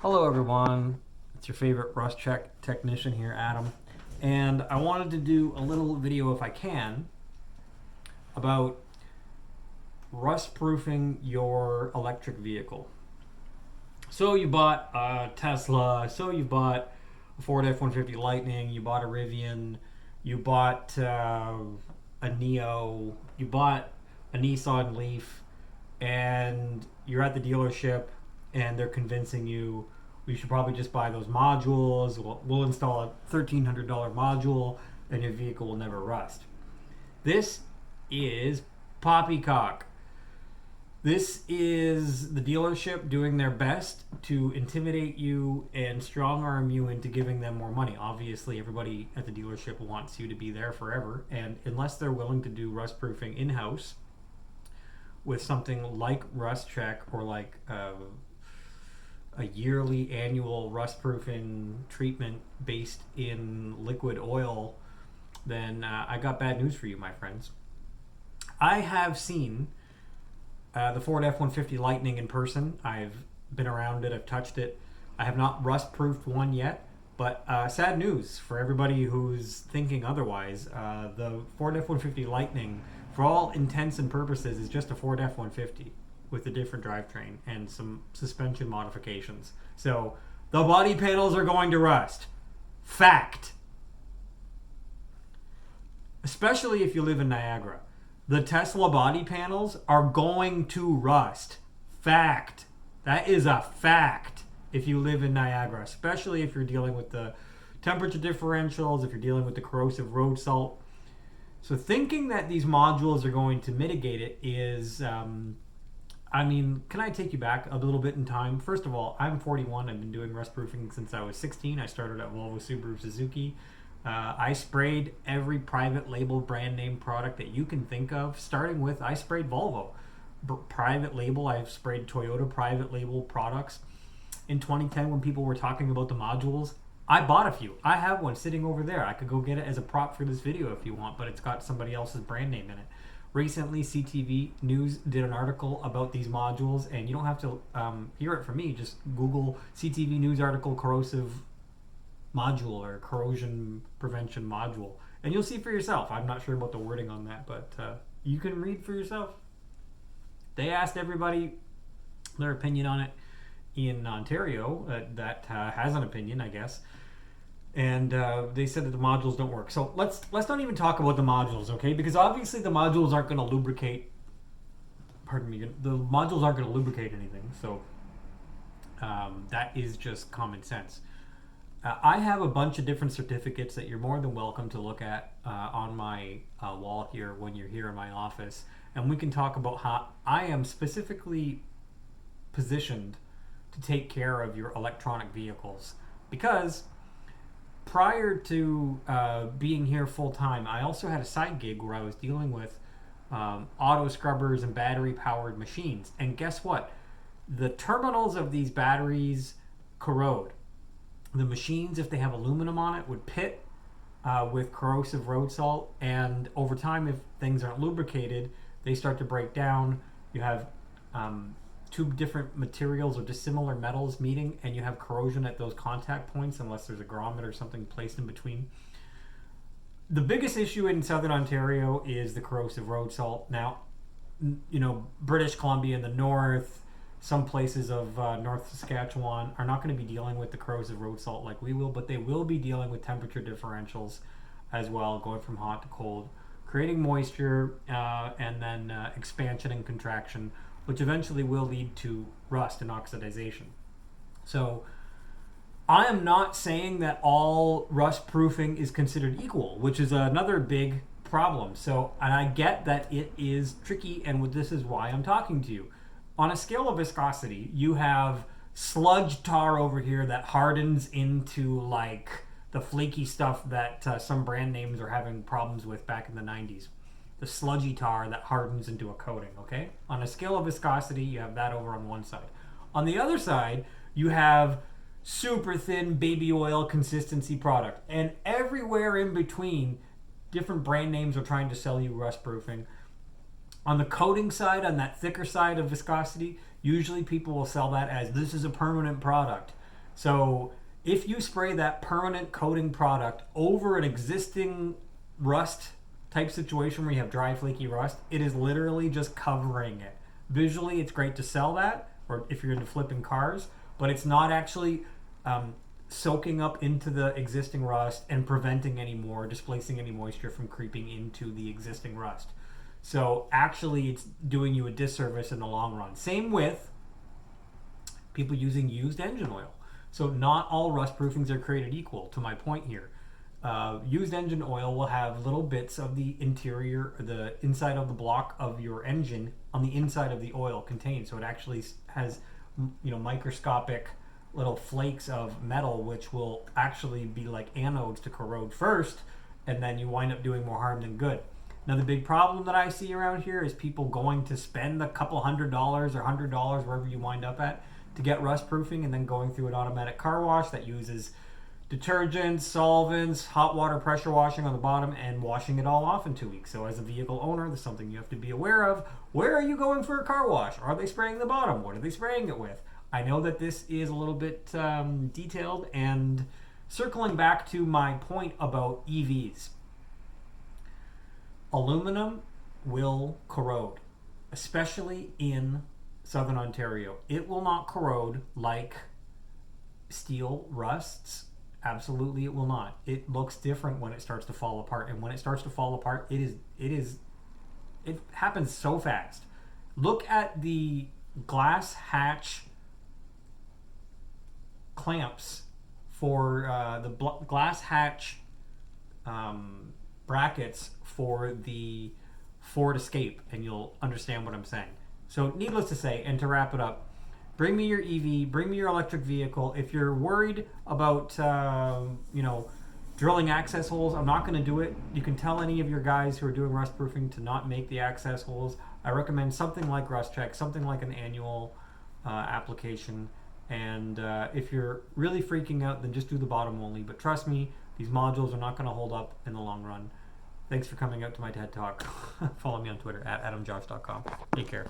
Hello everyone, it's your favorite rust check technician here, Adam, and I wanted to do a little video, if I can, about rust proofing your electric vehicle. So you bought a Tesla, so you bought a Ford F-150 Lightning, you bought a Rivian, you bought a Neo, you bought a Nissan Leaf, and you're at the dealership and they're convincing you should probably just buy those modules. We'll install a $1,300 module and your vehicle will never rust. This is poppycock. This is the dealership doing their best to intimidate you and strong arm you into giving them more money. Obviously, everybody at the dealership wants you to be there forever, and unless they're willing to do rust proofing in-house with something like Rust Check or like a yearly annual rust proofing treatment based in liquid oil, then I got bad news for you, my friends. I have seen the Ford F-150 Lightning in person. I've been around it, I've touched it. I have not rust proofed one yet, but sad news for everybody who's thinking otherwise. The Ford F-150 Lightning, for all intents and purposes, is just a Ford F-150 with a different drivetrain and some suspension modifications. So the body panels are going to rust. Fact. Especially if you live in Niagara. The Tesla body panels are going to rust. Fact. That is a fact if you live in Niagara, especially if you're dealing with the temperature differentials, if you're dealing with the corrosive road salt. So thinking that these modules are going to mitigate it is, can I take you back a little bit in time? First of all, I'm 41. I've been doing rust proofing since I was 16. I started at Volvo, Subaru, Suzuki. I sprayed every private label brand name product that you can think of, starting with I sprayed Volvo. Private label, I've sprayed Toyota private label products. In 2010, when people were talking about the modules, I bought a few. I have one sitting over there. I could go get it as a prop for this video if you want, but it's got somebody else's brand name in it. Recently, CTV News did an article about these modules, and you don't have to hear it from me. Just Google CTV News article corrosive module or corrosion prevention module, and you'll see for yourself. I'm not sure about the wording on that, but you can read for yourself. They asked everybody their opinion on it in Ontario that has an opinion, I guess. And they said that the modules don't work. So let's not even talk about the modules, okay? Because obviously the modules aren't going to lubricate. Pardon me. The modules aren't going to lubricate anything. So that is just common sense. I have a bunch of different certificates that you're more than welcome to look at on my wall here when you're here in my office, and we can talk about how I am specifically positioned to take care of your electronic vehicles, because prior to being here full time, I also had a side gig where I was dealing with auto scrubbers and battery powered machines. And guess what? The terminals of these batteries corrode. The machines, if they have aluminum on it, would pit with corrosive road salt. And over time, if things aren't lubricated, they start to break down. You have two different materials or dissimilar metals meeting, and you have corrosion at those contact points unless there's a grommet or something placed in between. The biggest issue in southern Ontario is the corrosive road salt. Now, British Columbia in the north, some places of North Saskatchewan are not going to be dealing with the corrosive road salt like we will, but they will be dealing with temperature differentials as well, going from hot to cold, creating moisture, and then expansion and contraction, which eventually will lead to rust and oxidization. So I am not saying that all rust proofing is considered equal, which is another big problem. So, and I get that it is tricky, and this is why I'm talking to you. On a scale of viscosity, you have sludge tar over here that hardens into like the flaky stuff that some brand names are having problems with back in the 90s. The sludgy tar that hardens into a coating, okay? On a scale of viscosity, you have that over on one side. On the other side, you have super thin baby oil consistency product. And everywhere in between, different brand names are trying to sell you rust proofing. On the coating side, on that thicker side of viscosity, usually people will sell that as this is a permanent product. So if you spray that permanent coating product over an existing rust type situation where you have dry, flaky rust, it is literally just covering it. Visually, it's great to sell that, or if you're into flipping cars, but it's not actually soaking up into the existing rust and preventing any more, displacing any moisture from creeping into the existing rust. So actually, it's doing you a disservice in the long run. Same with people using used engine oil. So not all rust proofings are created equal, to my point here. Used engine oil will have little bits of the interior, the inside of the block of your engine on the inside of the oil contained. So it actually has, microscopic little flakes of metal, which will actually be like anodes to corrode first, and then you wind up doing more harm than good. Now, the big problem that I see around here is people going to spend a couple $100 or $100, wherever you wind up at, to get rust proofing, and then going through an automatic car wash that uses detergents, solvents, hot water pressure washing on the bottom, and washing it all off in 2 weeks. So as a vehicle owner, there's something you have to be aware of. Where are you going for a car wash? Are they spraying the bottom? What are they spraying it with? I know that this is a little bit detailed, and circling back to my point about EVs, aluminum will corrode, especially in Southern Ontario. It will not corrode like steel rusts. Absolutely, it will not. It looks different when it starts to fall apart, and when it starts to fall apart, it happens so fast. Look at the glass hatch clamps for the glass hatch brackets for the Ford Escape, and you'll understand what I'm saying. So needless to say, and to wrap it up, bring me your EV, bring me your electric vehicle. If you're worried about drilling access holes, I'm not going to do it. You can tell any of your guys who are doing rust proofing to not make the access holes. I recommend something like Rust Check, something like an annual application. And if you're really freaking out, then just do the bottom only. But trust me, these modules are not going to hold up in the long run. Thanks for coming out to my TED Talk. Follow me on Twitter at adamjosh.com. Take care.